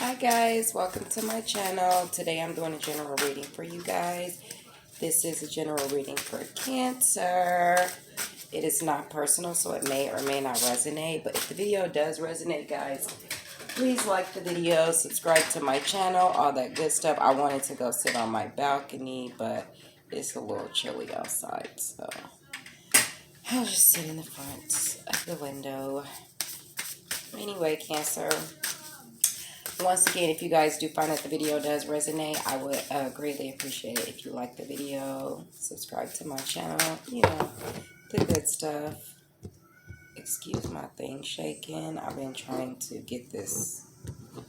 Hi guys, welcome to my channel. Today I'm doing a general reading for you guys. This is a general reading for Cancer. It is not personal, so it may or may not resonate. But if the video does resonate, guys, please like the video, subscribe to my channel, all that good stuff. I wanted to go sit on my balcony, but it's a little chilly outside, so I'll just sit in the front of the window. Anyway, Cancer. Once again, if you guys do find that the video does resonate, I would greatly appreciate it if you like the video, subscribe to my channel, you know, the good stuff. Excuse my thing shaking. I've been trying to get this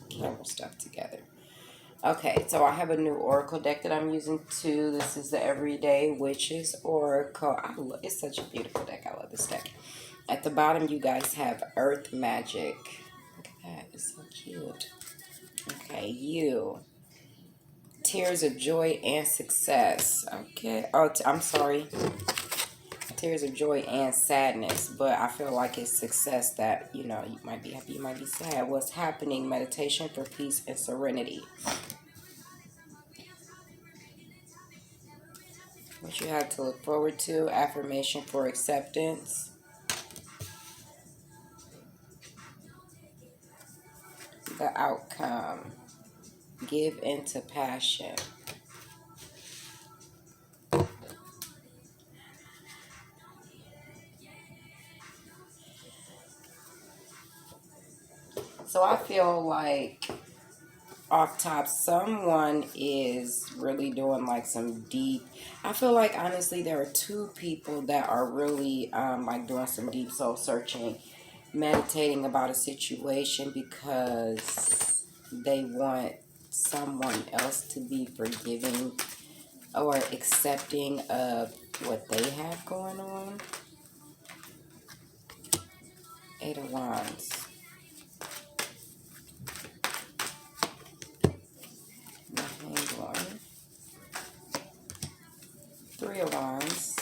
camera stuff together. Okay, so I have a new oracle deck that I'm using too. This is the Everyday Witches Oracle. It's such a beautiful deck. I love this deck. At the bottom, you guys have Earth Magic. Look at that. It's so cute. Okay, you. Tears of joy and success. Okay. Oh, I'm sorry. Tears of joy and sadness. But I feel like it's success that, you know, you might be happy, you might be sad. What's happening? Meditation for peace and serenity. What you have to look forward to. Affirmation for acceptance. The outcome. Give into passion. So I feel like off top, someone is really doing like some deep, I feel like honestly there are two people that are really like doing some deep soul searching, meditating about a situation because they want someone else to be forgiving or accepting of what they have going on. Eight of Wands. Three of Wands.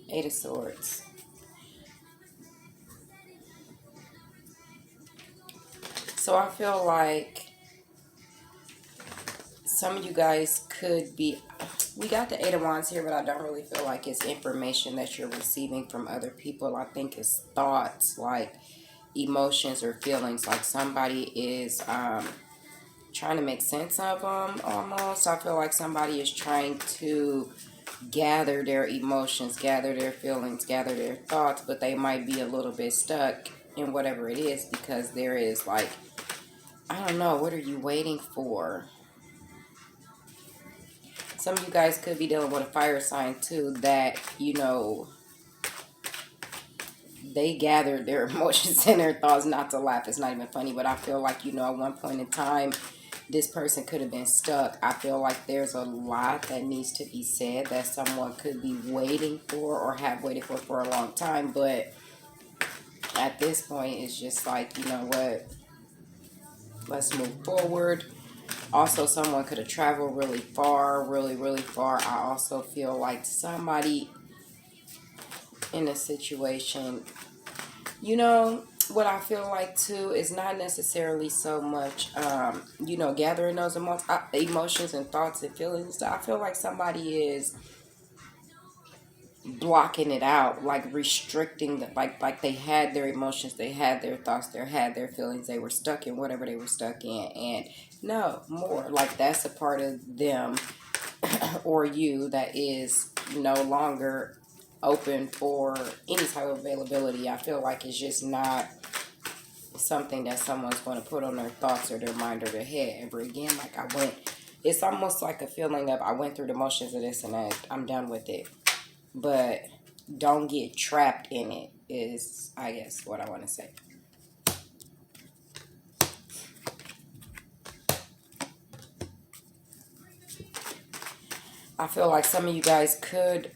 Eight of Swords. So I feel like some of you guys could be, we got the Eight of Wands here, but I don't really feel like it's information that you're receiving from other people. I think it's thoughts, like emotions or feelings, like somebody is trying to make sense of them almost. I feel like somebody is trying to gather their emotions, gather their feelings, gather their thoughts, but they might be a little bit stuck in whatever it is because there is like, I don't know, what are you waiting for? Some of you guys could be dealing with a fire sign too that, you know, they gathered their emotions and their thoughts. Not to laugh, it's not even funny, but I feel like, you know, at one point in time, this person could have been stuck. I feel like there's a lot that needs to be said that someone could be waiting for or have waited for a long time. But at this point, it's just like, you know what, let's move forward. Also, someone could have traveled really far, really far. I also feel like somebody in a situation, you know, what I feel like too is not necessarily so much, you know, gathering those emotions and thoughts and feelings. I feel like somebody is blocking it out, like restricting the, like they had their emotions, they had their thoughts, they had their feelings, they were stuck in whatever they were stuck in, and no more, like that's a part of them or you that is no longer open for any type of availability. I feel like it's just not something that someone's going to put on their thoughts or their mind or their head ever again. Like it's almost like a feeling of I went through the motions of this and that, I'm done with it. But don't get trapped in it is, I guess, what I want to say. I feel like some of you guys could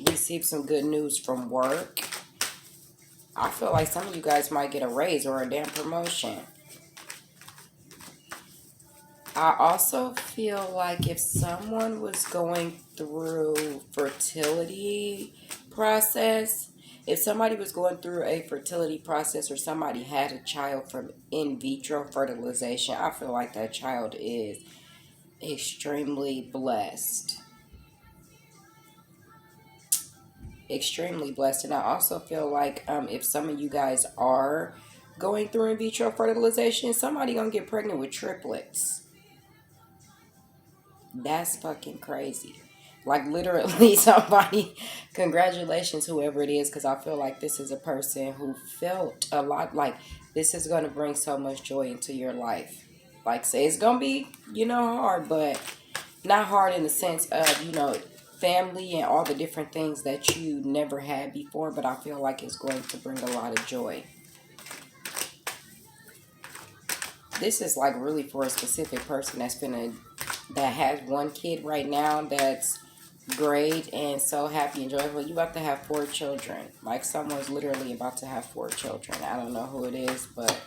receive some good news from work. I feel like some of you guys might get a raise or a damn promotion. I also feel like if someone was going through fertility process, If somebody was going through a fertility process or somebody had a child from in vitro fertilization, I feel like that child is extremely blessed. Extremely blessed. And I also feel like if some of you guys are going through in vitro fertilization, somebody gonna get pregnant with triplets. That's fucking crazy. Like literally somebody, congratulations whoever it is, because I feel like this is a person who felt a lot like this is going to bring so much joy into your life. Like say it's going to be, hard, but not hard in the sense of, family and all the different things that you never had before, but I feel like it's going to bring a lot of joy. This is like really for a specific person that has one kid right now that's great and so happy and joyful. You about to have 4 children. Like someone's literally about to have 4 children. I don't know who it is, but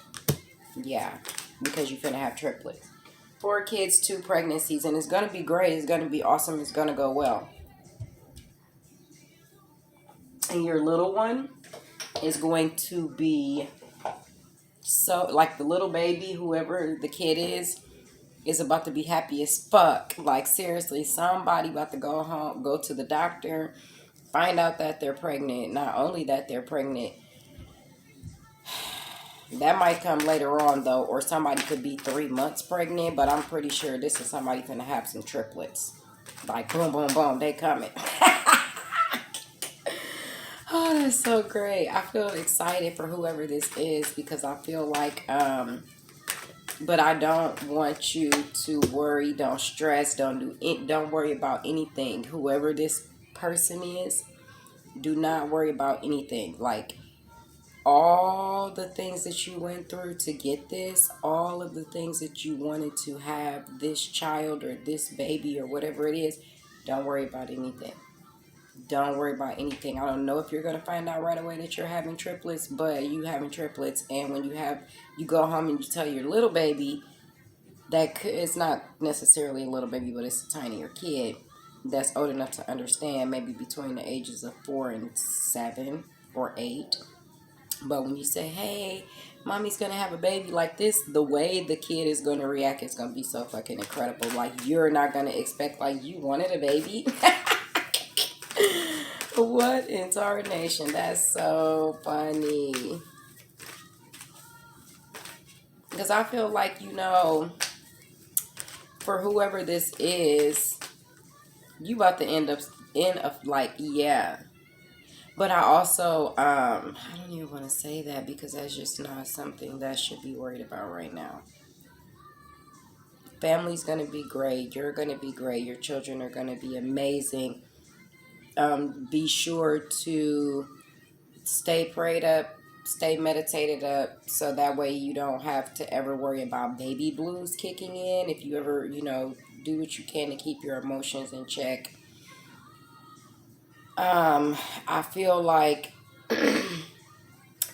yeah, because you're finna have triplets. 4 kids, 2 pregnancies, and it's gonna be great. It's gonna be awesome. It's gonna go well. And your little one is going to be so like the little baby, whoever the kid is about to be happy as fuck. Like seriously, somebody about to go home, go to the doctor, find out that they're pregnant. Not only that they're pregnant, that might come later on though, or somebody could be 3 months pregnant, but I'm pretty sure this is somebody gonna have some triplets. Like boom, boom, boom, they coming. Oh, that's so great. I feel excited for whoever this is because I feel like but I don't want you to worry, don't stress, don't worry about anything. Whoever this person is, do not worry about anything. Like all the things that you went through to get this, all of the things that you wanted to have this child or this baby or whatever it is, don't worry about anything. Don't worry about anything. I don't know if you're going to find out right away that you're having triplets, but you having triplets. And when you go home and you tell your little baby it's not necessarily a little baby, but it's a tinier kid that's old enough to understand, maybe between the ages of 4 and 7 or 8. But when you say, hey, mommy's going to have a baby like this, the way the kid is going to react is going to be so fucking incredible. Like, you're not going to expect, like, you wanted a baby. What in tarnation? That's so funny. Because I feel like, for whoever this is, you about to end up like, yeah. But I also, I don't even want to say that because that's just not something that should be worried about right now. Family's going to be great. You're going to be great. Your children are going to be amazing. Be sure to stay prayed up, stay meditated up, so that way you don't have to ever worry about baby blues kicking in. If you ever, do what you can to keep your emotions in check. I feel like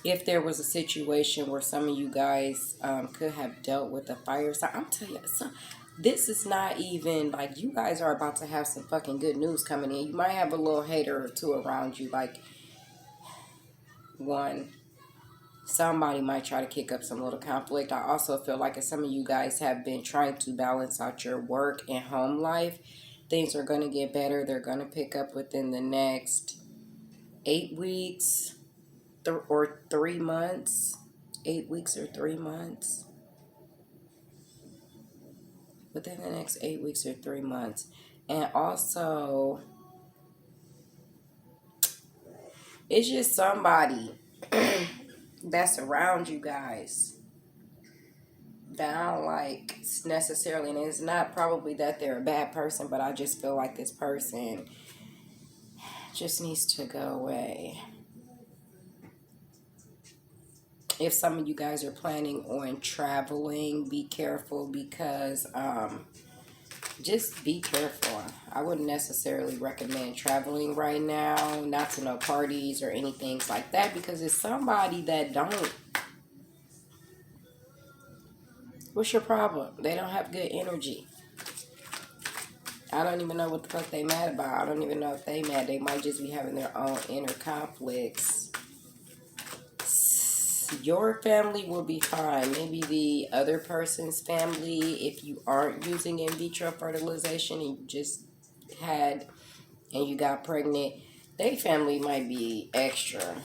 if there was a situation where some of you guys could have dealt with a fire sign, I'm telling you, this is not even like you guys are about to have some fucking good news coming in. You might have a little hater or 2 around you, like somebody might try to kick up some little conflict. I also feel like if some of you guys have been trying to balance out your work and home life, things are going to get better. They're going to pick up within the next 8 weeks or 3 months. 8 weeks or 3 months. Within the next 8 weeks or 3 months. And also, it's just somebody that's around you guys that I don't like necessarily. And it's not probably that they're a bad person, but I just feel like this person just needs to go away. If some of you guys are planning on traveling, be careful because just be careful. I wouldn't necessarily recommend traveling right now, not to no parties or anything like that, because it's somebody that don't. What's your problem? They don't have good energy. I don't even know what the fuck they mad about. I don't even know if they mad. They might just be having their own inner conflicts. Your family will be fine. Maybe the other person's family, if you aren't using in vitro fertilization and you just had and you got pregnant, their family might be extra.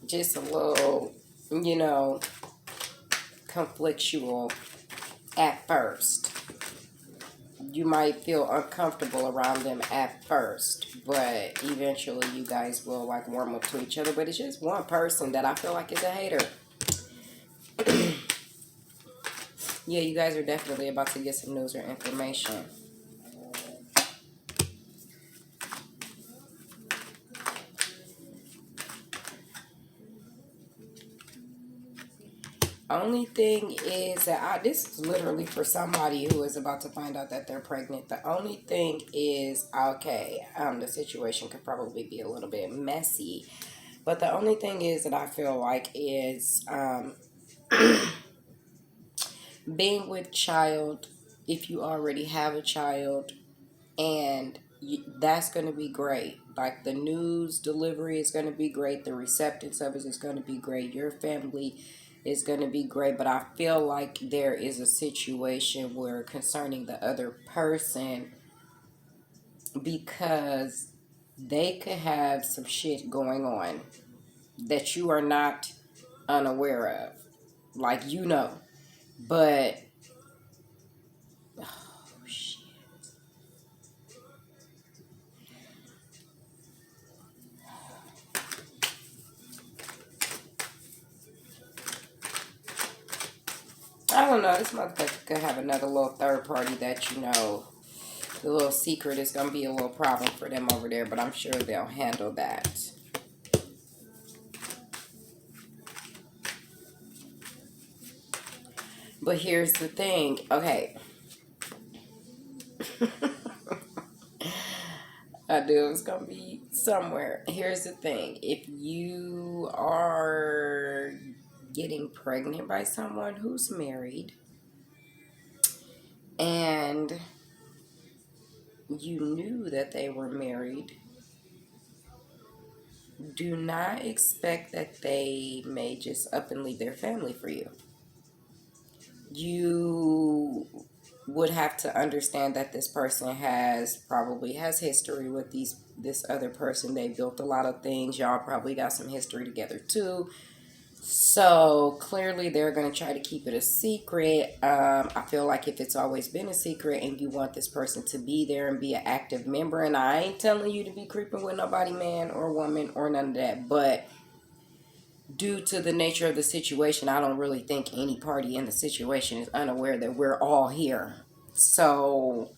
Just a little, conflictual at first. You might feel uncomfortable around them at first, but eventually you guys will like warm up to each other. But it's just one person that I feel like is a hater. Yeah, you guys are definitely about to get some news or information. Only thing is that this is literally for somebody who is about to find out that they're pregnant. The only thing is, okay, the situation could probably be a little bit messy. But the only thing is that I feel like is being with child, if you already have a child, and that's going to be great. Like the news delivery is going to be great. The reception of it is going to be great. Your family is going to be great. But I feel like there is a situation where concerning the other person, because they could have some shit going on that you are not unaware of. Like, But, oh, shit. I don't know. This motherfucker could have another little third party that the little secret is going to be a little problem for them over there, but I'm sure they'll handle that. But here's the thing. Okay. I knew it was going to be somewhere. Here's the thing. If you are getting pregnant by someone who's married and you knew that they were married, do not expect that they may just up and leave their family for you. You would have to understand that this person probably has history with this other person. They built a lot of things. Y'all probably got some history together too. So clearly they're going to try to keep it a secret. I feel like if it's always been a secret and you want this person to be there and be an active member, and I ain't telling you to be creeping with nobody, man or woman or none of that, but due to the nature of the situation, I don't really think any party in the situation is unaware that we're all here. So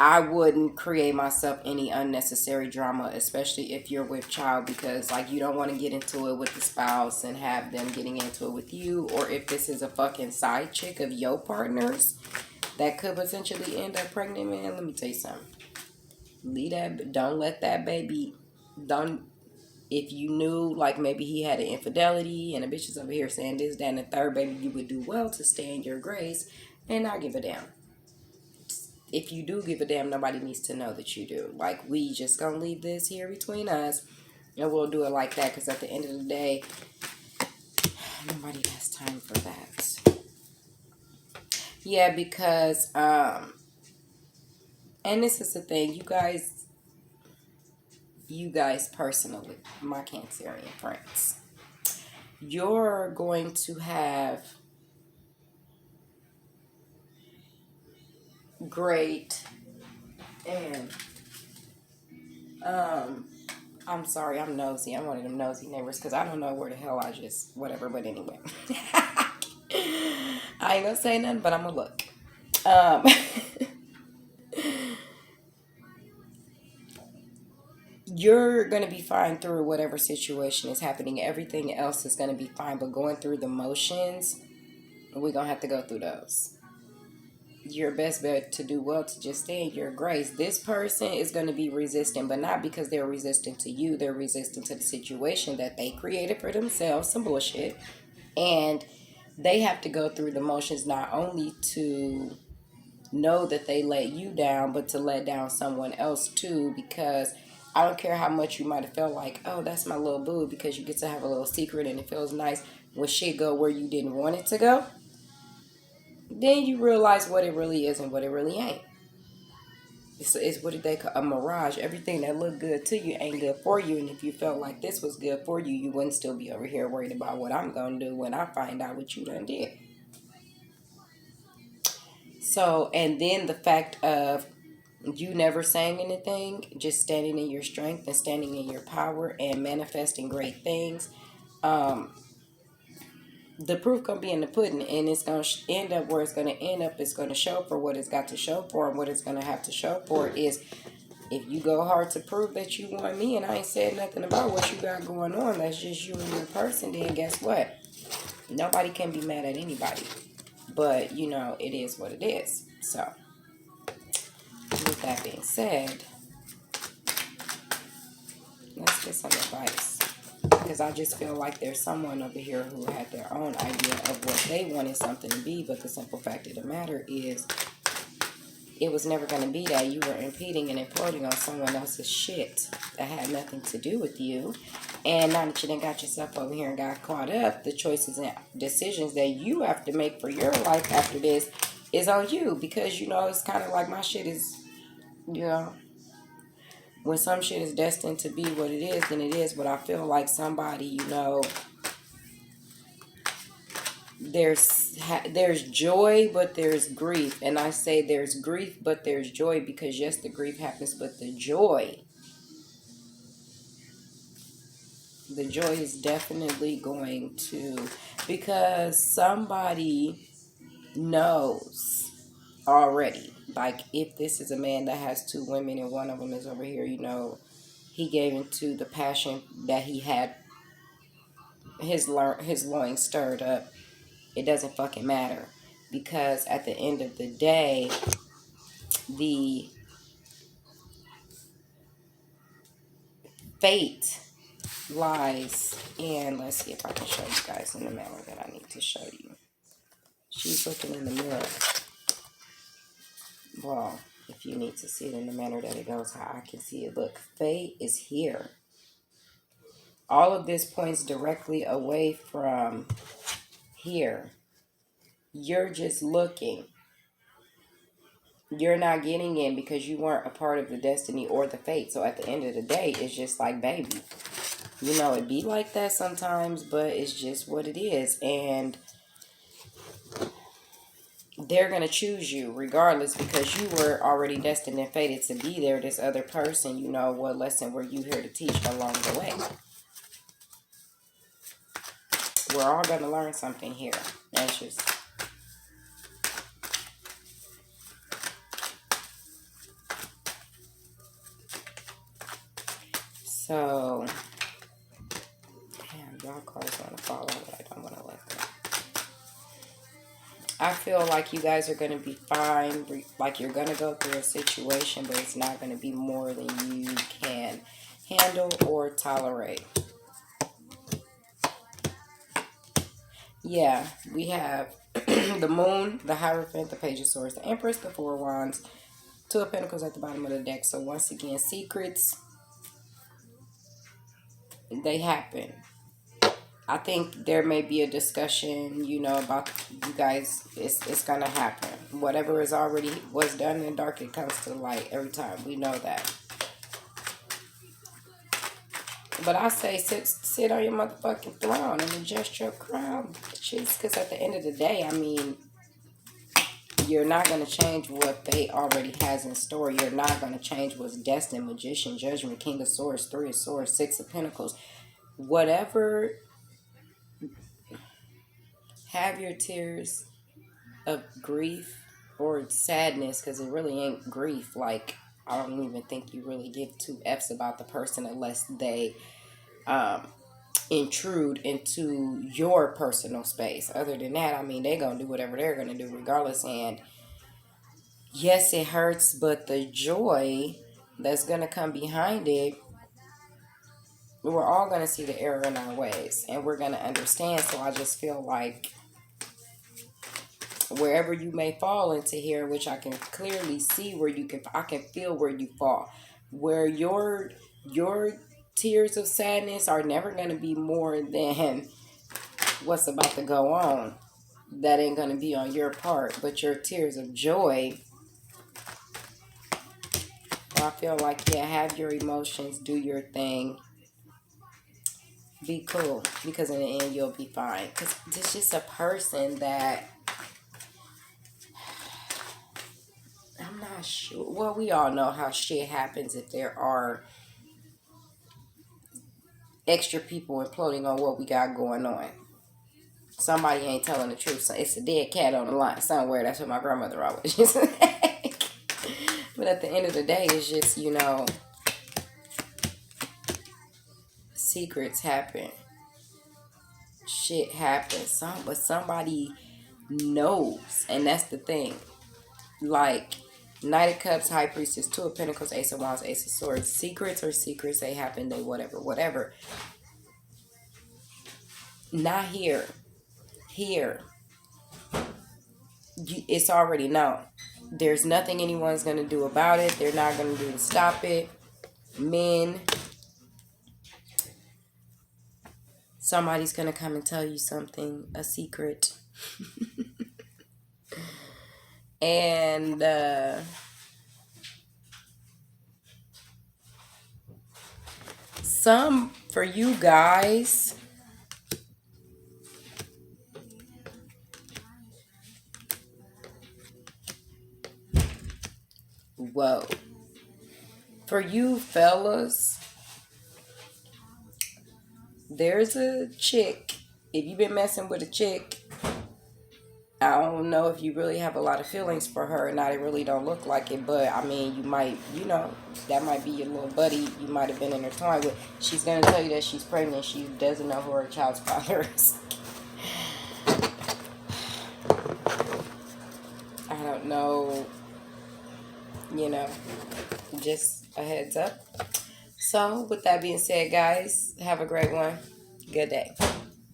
I wouldn't create myself any unnecessary drama, especially if you're with child, because like you don't want to get into it with the spouse and have them getting into it with you, or if this is a fucking side chick of your partners that could potentially end up pregnant, man. Let me tell you something. Don't let that baby. Don't. If you knew, like maybe he had an infidelity and a bitch is over here saying this, that, and the third, baby, you would do well to stay in your grace and not give a damn. If you do give a damn, nobody needs to know that you do. Like, we just gonna leave this here between us, and we'll do it like that, because at the end of the day, nobody has time for that. Yeah, because, and this is the thing, you guys personally, my Cancerian friends, you're going to have great and I'm sorry, I'm nosy. I'm one of them nosy neighbors because I don't know where the hell I just whatever, but anyway. I ain't gonna say nothing, but I'm gonna look. You're gonna be fine through whatever situation is happening. Everything else is gonna be fine, but going through the motions, we're gonna have to go through those. Your best bet to do well to just stay in your grace. This person is going to be resistant, but not because they're resistant to you. They're resistant to the situation that they created for themselves, some bullshit. And they have to go through the motions not only to know that they let you down, but to let down someone else too, because I don't care how much you might have felt like, oh, that's my little boo, because you get to have a little secret and it feels nice. When shit go where you didn't want it to go, then you realize what it really is and what it really ain't. It's what they call a mirage. Everything that looked good to you ain't good for you. And if you felt like this was good for you, you wouldn't still be over here worried about what I'm going to do when I find out what you done did. So, and then the fact of you never saying anything, just standing in your strength and standing in your power and manifesting great things. The proof gonna be in the pudding, and it's gonna end up where it's gonna end up. It's gonna show for what it's got to show for, and what it's gonna have to show for is if you go hard to prove that you want me, and I ain't said nothing about what you got going on. That's just you and your person. Then guess what? Nobody can be mad at anybody, but you know it is what it is. So, with that being said, let's get some advice. Because I just feel like there's someone over here who had their own idea of what they wanted something to be, but the simple fact of the matter is it was never going to be that. You were impeding and imploding on someone else's shit that had nothing to do with you. And now that you done got yourself over here and got caught up, the choices and decisions that you have to make for your life after this is on you. Because, you know, it's kind of like my shit is, you know, when some shit is destined to be what it is, then it is. But I feel like somebody, you know, there's joy, but there's grief. And I say there's grief, but there's joy, because yes, the grief happens, but the joy is definitely going to, because somebody knows already. Like, if this is a man that has two women and one of them is over here, you know, he gave into the passion that he had his loins stirred up. It doesn't fucking matter, because at the end of the day, the fate lies in, let's see if I can show you guys in the manner that I need to show you. She's looking in the mirror. Well, if you need to see it in the manner that it goes, how I can see it. Look, fate is here. All of this points directly away from here. You're just looking. You're not getting in because you weren't a part of the destiny or the fate. So at the end of the day, it's just like, baby, you know, it be like that sometimes, but it's just what it is. And they're going to choose you regardless, because you were already destined and fated to be there. This other person, you know, what lesson were you here to teach along the way? We're all going to learn something here. That's just... So, damn, y'all cards want to fall out, but I don't want to let them. I feel like you guys are going to be fine. Like, you're going to go through a situation, but it's not going to be more than you can handle or tolerate. Yeah, we have the Moon, the Hierophant, the Page of Swords, the Empress, the Four of Wands, Two of Pentacles at the bottom of the deck. So once again, secrets, they happen. I think there may be a discussion, you know, about you guys. It's gonna happen. Whatever is already was done in the dark, it comes to the light every time. We know that. But I say sit on your motherfucking throne and adjust your crown, bitches. Because at the end of the day, I mean, you're not going to change what fate already has in store. You're not going to change what's destined. Magician, Judgment, King of Swords, Three of Swords, Six of Pentacles. Whatever, have your tears of grief or sadness, because it really ain't grief. Like, I don't even think you really give two F's about the person unless they intrude into your personal space. Other than that, I mean, they're going to do whatever they're going to do regardless. And yes, it hurts, but the joy that's going to come behind it, we're all going to see the error in our ways, and we're going to understand. So I just feel like wherever you may fall into here, which I can clearly see where you can, I can feel where you fall, where your Your tears of sadness are never going to be more than what's about to go on. That ain't going to be on your part. But your tears of joy, I feel like, yeah, have your emotions, do your thing, be cool, because in the end you'll be fine. Because it's just a person that I'm not sure. Well, we all know how shit happens if there are extra people imploding on what we got going on. Somebody ain't telling the truth. So it's a dead cat on the line somewhere. That's what my grandmother always used to say. But at the end of the day, it's just, secrets happen. Shit happens. But somebody knows. And that's the thing. Like, Knight of Cups, High Priestess, Two of Pentacles, Ace of Wands, Ace of Swords. Secrets are secrets. They happen. They whatever. Not here. Here. It's already known. There's nothing anyone's going to do about it. They're not going to do to stop it. Men. Somebody's going to come and tell you something. A secret. And for you guys, whoa. For you fellas, there's a chick. If you've been messing with a chick, I don't know if you really have a lot of feelings for her or not. It really don't look like it. But, I mean, you might, that might be your little buddy you might have been intertwined with. She's going to tell you that she's pregnant. She doesn't know who her child's father is. I don't know. Just a heads up. So, with that being said, guys, have a great one. Good day.